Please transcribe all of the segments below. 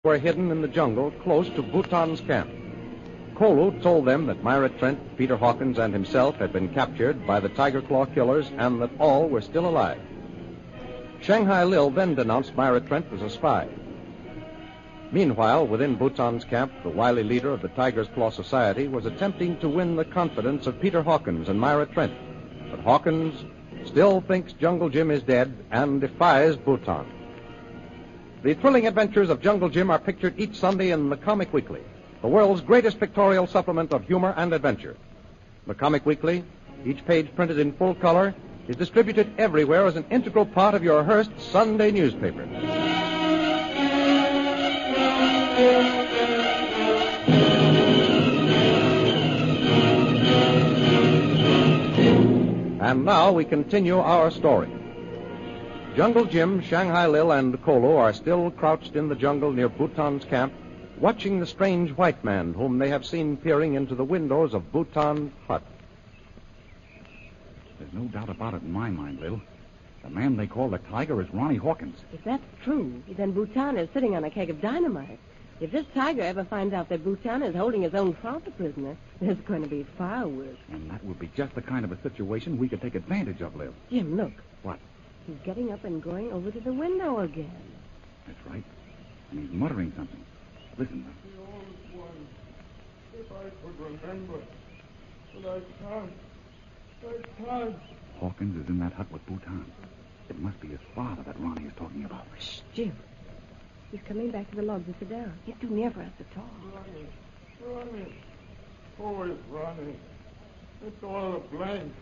were hidden in the jungle close to Bhutan's camp. Kolu told them that Myra Trent, Peter Hawkins, and himself had been captured by the Tiger Claw killers and that all were still alive. Shanghai Lil then denounced Myra Trent as a spy. Meanwhile, within Bhutan's camp, the wily leader of the Tiger's Claw Society was attempting to win the confidence of Peter Hawkins and Myra Trent. But Hawkins still thinks Jungle Jim is dead and defies Bhutan. The thrilling adventures of Jungle Jim are pictured each Sunday in the Comic Weekly, the world's greatest pictorial supplement of humor and adventure. The Comic Weekly, each page printed in full color, is distributed everywhere as an integral part of your Hearst Sunday newspaper. And now we continue our story. Jungle Jim, Shanghai Lil, and Kolu are still crouched in the jungle near Bhutan's camp, watching the strange white man whom they have seen peering into the windows of Bhutan's hut. There's no doubt about it in my mind, Lil. The man they call the Tiger is Ronnie Hawkins. If that's true, then Bhutan is sitting on a keg of dynamite. If this tiger ever finds out that Bhutan is holding his own father prisoner, it's going to be far worse. And that would be just the kind of a situation we could take advantage of, Lil. Jim, look. What? He's getting up and going over to the window again. That's right. And he's muttering something. Listen. The old one. If I could remember. But I can't. Hawkins is in that hut with Bhutan. It must be his father that Ronnie is talking about. Shh, Jim. He's coming back to the log to sit down. He's too near for us to talk. Ronnie. Oh, it's Ronnie. It's all a blank.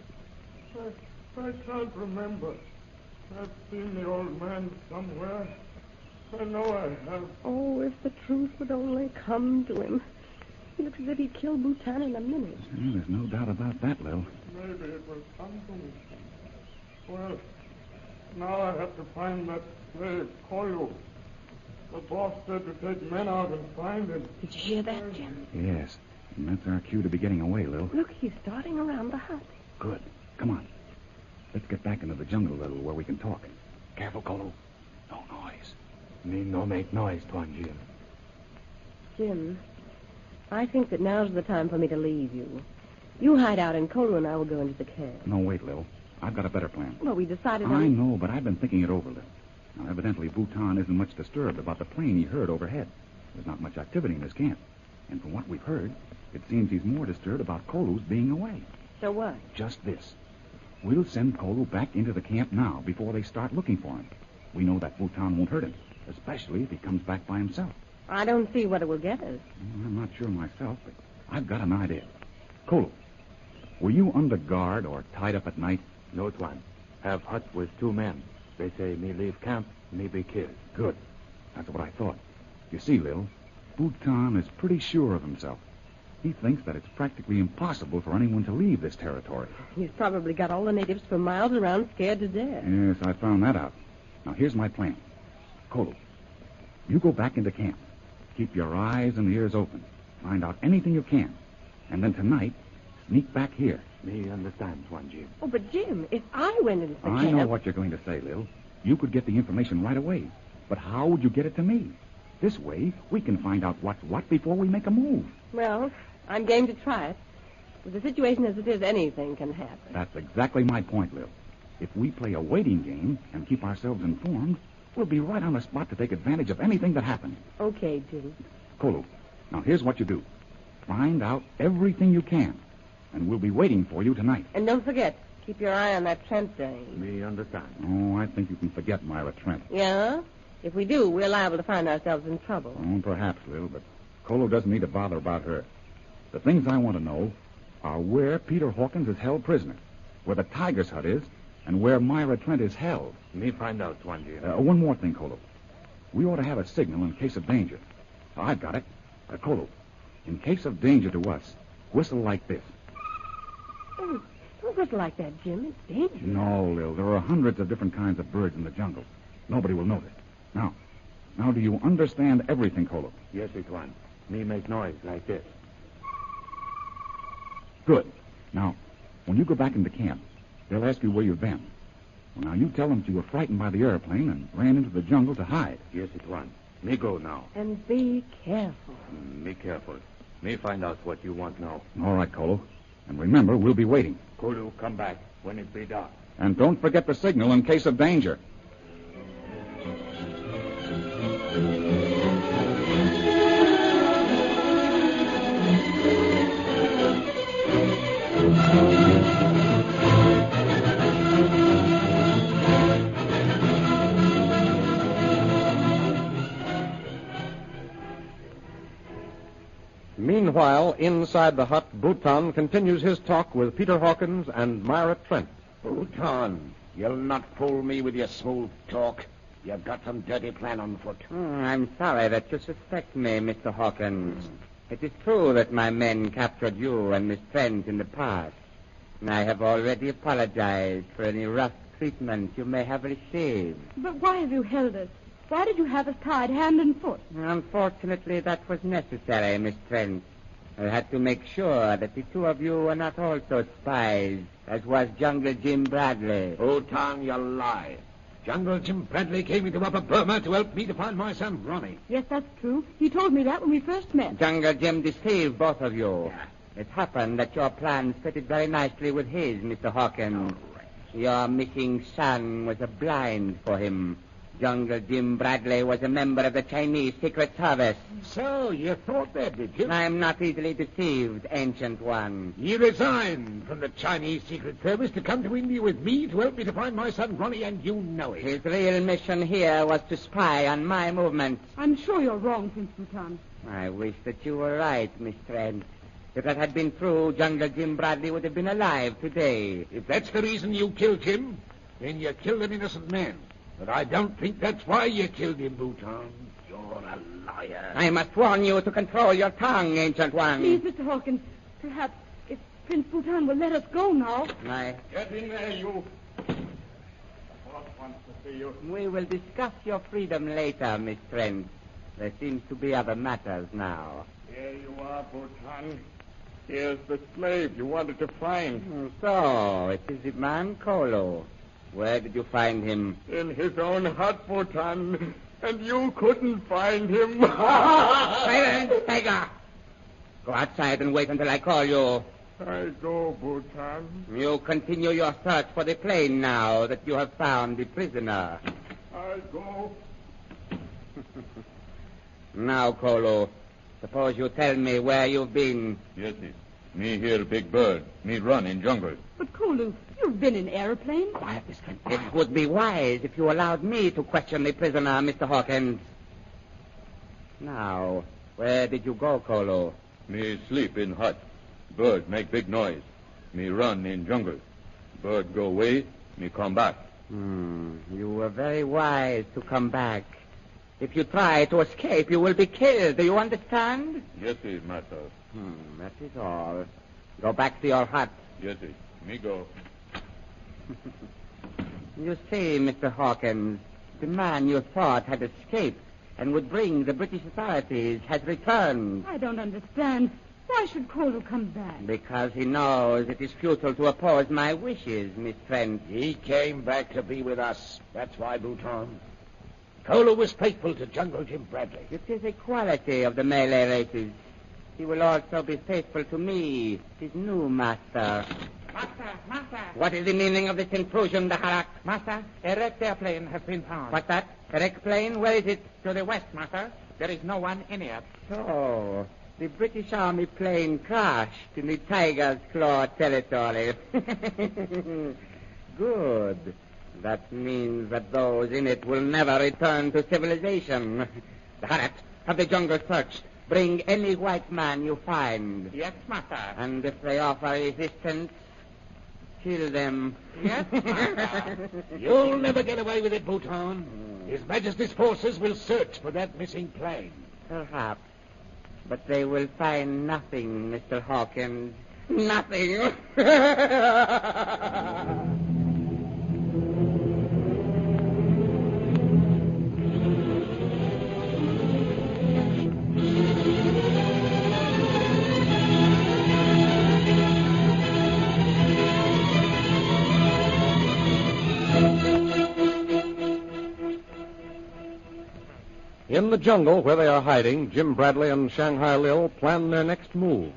I can't remember. I've seen the old man somewhere. I know I have. Oh, if the truth would only come to him. He looks as if he'd kill Bhutan in a minute. Well, there's no doubt about that, Lil. Maybe it will come to me. Well, now I have to find that slave, Kolu. The boss said to take men out and find him. Did you hear that, Jim? Yes, and that's our cue to be getting away, Lil. Look, he's starting around the hut. Good. Come on. Let's get back into the jungle a little where we can talk. Careful, Kolu. No noise. Me no make noise, Tuan Jim. Jim, I think that now's the time for me to leave you. You hide out, and Kolu and I will go into the cave. No, wait, Lil. I've got a better plan. Well, we decided I know, but I've been thinking it over, Lil. Now, evidently, Bhutan isn't much disturbed about the plane he heard overhead. There's not much activity in his camp. And from what we've heard, it seems he's more disturbed about Kolu's being away. So what? Just this. We'll send Kolu back into the camp now before they start looking for him. We know that Bhutan won't hurt him, especially if he comes back by himself. I don't see what it will get us. Well, I'm not sure myself, but I've got an idea. Kolu, were you under guard or tied up at night? No, Tuan. Have hut with 2 men. They say me leave camp, me be killed. Good. That's what I thought. You see, Lil, Bhutan is pretty sure of himself. He thinks that it's practically impossible for anyone to leave this territory. He's probably got all the natives for miles around scared to death. Yes, I found that out. Now, here's my plan. Kolu, you go back into camp. Keep your eyes and ears open. Find out anything you can. And then tonight, sneak back here. Me understand, Tuan Jim. Oh, but Jim, if I went into the camp... I know what you're going to say, Lil. You could get the information right away. But how would you get it to me? This way, we can find out what's what before we make a move. Well, I'm game to try it. With the situation as it is, anything can happen. That's exactly my point, Lil. If we play a waiting game and keep ourselves informed, we'll be right on the spot to take advantage of anything that happens. Okay, Jim. Kolu, now here's what you do. Find out everything you can, and we'll be waiting for you tonight. And don't forget, keep your eye on that Trent thing. Me understand. Oh, I think you can forget Myra Trent. Yeah? If we do, we're liable to find ourselves in trouble. Oh, perhaps, Lil, but Kolu doesn't need to bother about her. The things I want to know are where Peter Hawkins is held prisoner, where the Tiger's hut is, and where Myra Trent is held. Me find out, Tuan Jim. One more thing, Kolu. We ought to have a signal in case of danger. I've got it. Kolu, in case of danger to us, whistle like this. Oh, don't whistle like that, Jim. It's dangerous. No, Lil. There are hundreds of different kinds of birds in the jungle. Nobody will notice. Now, do you understand everything, Kolu? Yes, Tuan. Me make noise like this. Good. Now, when you go back into camp, they'll ask you where you've been. Well, now, you tell them that you were frightened by the airplane and ran into the jungle to hide. Yes, Tuan. Me go now. And be careful. Me careful. Me find out what you want now. All right, Kolo. And remember, we'll be waiting. Kolu, come back when it be dark. And don't forget the signal in case of danger. Meanwhile, inside the hut, Bhutan continues his talk with Peter Hawkins and Myra Trent. Bhutan, you'll not fool me with your smooth talk. You've got some dirty plan on foot. I'm sorry that you suspect me, Mr. Hawkins. It is true that my men captured you and Miss Trent in the past, and I have already apologized for any rough treatment you may have received. But why have you held us? Why did you have us tied hand and foot? Unfortunately, that was necessary, Miss Trent. I had to make sure that the two of you were not also spies, as was Jungle Jim Bradley. Bhutan, you lie. Jungle Jim Bradley came into Upper Burma to help me to find my son, Ronnie. Yes, that's true. He told me that when we first met. Jungle Jim deceived both of you. It happened that your plans fitted very nicely with his, Mr. Hawkins. Your missing son was a blind for him. Jungle Jim Bradley was a member of the Chinese Secret Service. So, you thought that, did you? I am not easily deceived, Ancient One. He resigned from the Chinese Secret Service to come to India with me to help me to find my son, Ronnie, and you know it. His real mission here was to spy on my movements. I'm sure you're wrong, Prince Bhutan. I wish that you were right, Miss Trent. If that had been true, Jungle Jim Bradley would have been alive today. If that's the reason you killed him, then you killed an innocent man. But I don't think that's why you killed him, Bhutan. You're a liar. I must warn you to control your tongue, Ancient One. Please, Mr. Hawkins, perhaps if Prince Bhutan will let us go now. Get in there, you. The boss wants to see you. We will discuss your freedom later, Miss Trent. There seems to be other matters now. Here you are, Bhutan. Here's the slave you wanted to find. So, it is the man Kolo. Where did you find him? In his own hut, Bhutan. And you couldn't find him. Silence, tiger! Go outside and wait until I call you. I go, Bhutan. You continue your search for the plane now that you have found the prisoner. I go. Now, Kolo, suppose you tell me where you've been. Yes, sir. Me hear big bird. Me run in jungle. But, Kolu, you've been in airplane. Quiet, Miss Trent. It would be wise if you allowed me to question the prisoner, Mr. Hawkins. Now, where did you go, Kolo? Me sleep in hut. Bird make big noise. Me run in jungle. Bird go away. Me come back. You were very wise to come back. If you try to escape, you will be killed. Do you understand? Yes, sir, master. That is all. Go back to your hut. Yes, sir. Me go. You see, Mr. Hawkins, the man you thought had escaped and would bring the British authorities has returned. I don't understand. Why should Kolu come back? Because he knows it is futile to oppose my wishes, Miss Trent. He came back to be with us. That's why, Bhutan. Kolo was faithful to Jungle Jim Bradley. It is a quality of the Malay races. He will also be faithful to me, his new master. Master. What is the meaning of this intrusion, Daharak? Master, a wrecked airplane has been found. What's that? A wrecked plane? Where is it? To the west, Master. There is no one in it. So, the British Army plane crashed in the Tiger's Claw territory. Good. That means that those in it will never return to civilization. Daharak, have the jungle searched. Bring any white man you find. Yes, Master. And if they offer resistance, kill them. Yes, Master. You'll never get away with it, Bhutan. His Majesty's forces will search for that missing plane. Perhaps. But they will find nothing, Mr. Hawkins. Nothing. In In the jungle where they are hiding, Jim Bradley and Shanghai Lil plan their next move.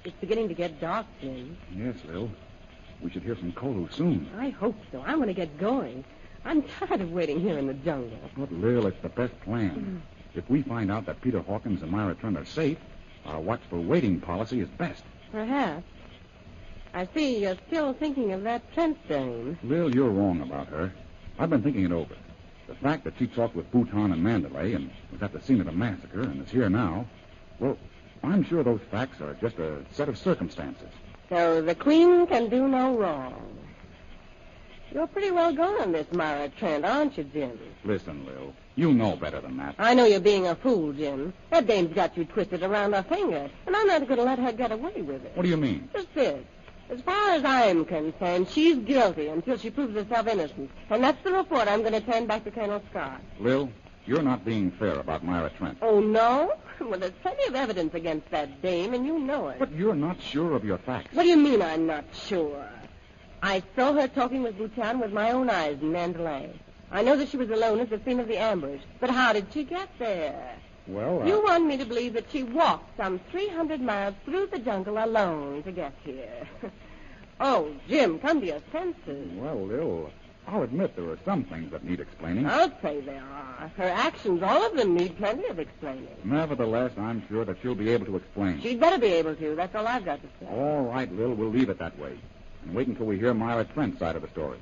It's beginning to get dark, Jim. Yes, Lil. We should hear from Kolo soon. I hope so. I want to get going. I'm tired of waiting here in the jungle. But, Lil, it's the best plan. If we find out that Peter Hawkins and Myra Trent are safe, our watchful waiting policy is best. Perhaps. I see you're still thinking of that Trent dame. Lil, you're wrong about her. I've been thinking it over. The fact that she talked with Bhutan and Mandalay and was at the scene of the massacre and is here now, well, I'm sure those facts are just a set of circumstances. So the Queen can do no wrong. You're pretty well gone on this Myra Trent, aren't you, Jim? Listen, Lil, you know better than that. I know you're being a fool, Jim. That dame's got you twisted around her finger, and I'm not going to let her get away with it. What do you mean? Just this. As far as I'm concerned, she's guilty until she proves herself innocent. And that's the report I'm going to turn back to Colonel Scott. Lil, you're not being fair about Myra Trent. Oh, no? Well, there's plenty of evidence against that dame, and you know it. But you're not sure of your facts. What do you mean I'm not sure? I saw her talking with Bhutan with my own eyes in Mandalay. I know that she was alone at the scene of the ambush. But how did she get there? Well, You want me to believe that she walked some 300 miles through the jungle alone to get here. Oh, Jim, come to your senses. Well, Lil, I'll admit there are some things that need explaining. I'll say there are. Her actions, all of them, need plenty of explaining. Nevertheless, I'm sure that she'll be able to explain. She'd better be able to. That's all I've got to say. All right, Lil, we'll leave it that way. And wait until we hear Myra Trent's side of the story.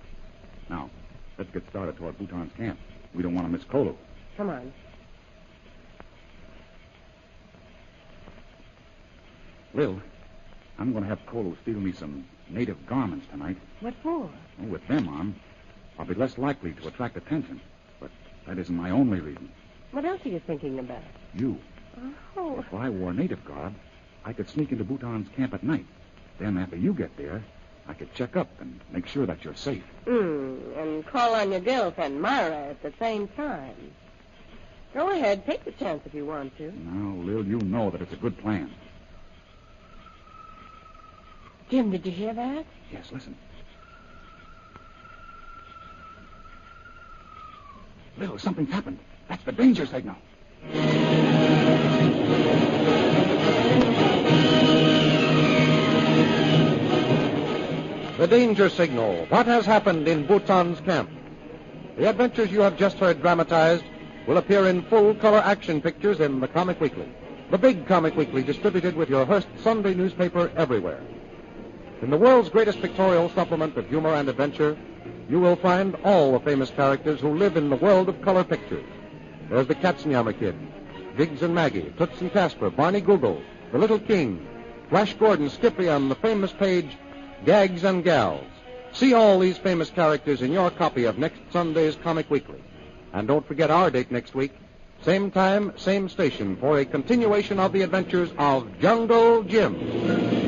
Now, let's get started toward Bhutan's camp. We don't want to miss Kolo. Come on. Lil, I'm going to have Kolo steal me some native garments tonight. What for? Oh, with them on, I'll be less likely to attract attention. But that isn't my only reason. What else are you thinking about? You. Oh. If I wore native garb, I could sneak into Bhutan's camp at night. Then after you get there, I could check up and make sure that you're safe. And call on your girlfriend, Myra, at the same time. Go ahead. Take the chance if you want to. Now, Lil, you know that it's a good plan. Jim, did you hear that? Yes, listen. Lil, something's happened. That's the danger signal. The danger signal. What has happened in Bhutan's camp? The adventures you have just heard dramatized will appear in full-color action pictures in the Comic Weekly. The big Comic Weekly distributed with your Hearst Sunday newspaper everywhere. In the world's greatest pictorial supplement of humor and adventure, you will find all the famous characters who live in the world of color pictures. There's the Katzenjammer Kid, Biggs and Maggie, Toots and Casper, Barney Google, the Little King, Flash Gordon, Skippy on the famous page, Gags and Gals. See all these famous characters in your copy of next Sunday's Comic Weekly. And don't forget our date next week, same time, same station, for a continuation of the adventures of Jungle Jim.